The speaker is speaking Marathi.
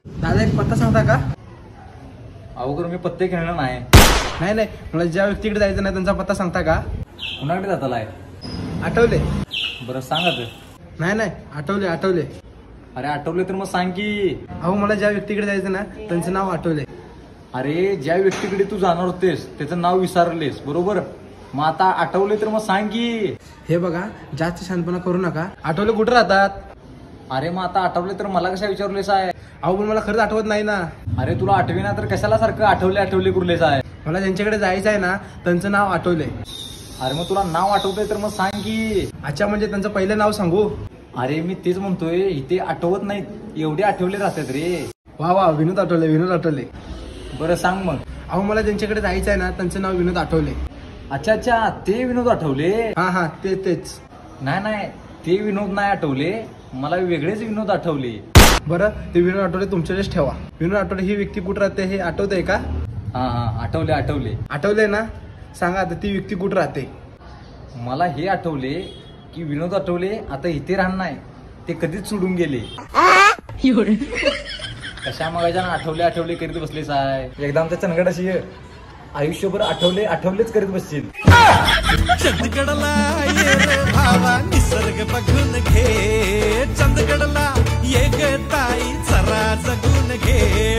दादा एक पत्ता सांगता का? अवघड मी पत्ते खेळणार नाही. नाही नाही, मला ज्या व्यक्तीकडे जायचं नाही त्यांचा पत्ता सांगता का? कुणाकडे जातालाय? आठवले? बरं सांगा तर. नाही नाही, आठवले आठवले. अरे आठवले तर मग सांग की. अहो मला ज्या व्यक्तीकडे जायचं ना त्यांचं नाव आठवले. अरे ज्या व्यक्तीकडे तू जाणार होतेस त्याचं नाव विसरलेस बरोबर. मग आता आठवले तर मग सांग की. हे बघा, जास्त शांतपणा करू नका. आठवले कुठे राहतात? अरे मग आता आठवले तर मला कशा विचारलेस आहे? अहो पण मला खरंच आठवत नाही ना. अरे तुला आठवेना तर कशाला सारखं आठवले आठवले कुरलेस आहे? मला ज्यांच्याकडे जायचं आहे ना त्यांचं नाव आठवले. अरे मग तुला नाव आठवतंय तर मग सांग की. अच्छा, म्हणजे त्यांचं पहिलं नाव सांगू? अरे मी तेच म्हणतोय, इथे आठवत नाहीत एवढे आठवले राहतात रे. वा वा, विनोद आठवले, विनोद आठवले. बरं सांग मग. अहो मला ज्यांच्याकडे जायचं आहे ना त्यांचं नाव विनोद आठवले. अच्छा अच्छा, ते विनोद आठवले. हा हा, तेच. नाही नाही, ते विनोद नाही आठवले, मला वेगळेच विनोद आठवले. बरं, ते विनोद आठवले तुमच्याकडेच ठेवा. विनोद आठवले ही व्यक्ती कुठे राहते हे आठवतंय का? हा हा, आठवले आठवले. आठवलंय ना? सांगा आता ती व्यक्ती कुठे राहते? मला हे आठवले की विनोद आठवले आता इथे राहणार नाही, ते कधीच सोडून गेले. कशा मगाच्या आठवले आठवले करीत बसलेस आहे. एकदा आमच्या चंदगडाशी ये, आयुष्यभर आठवले आठवलेच करीत बसशील. चंदगडला ये रे भावा, निसर्ग बघून घे. चंदगडला ये ग ताई, जरा जगून घे.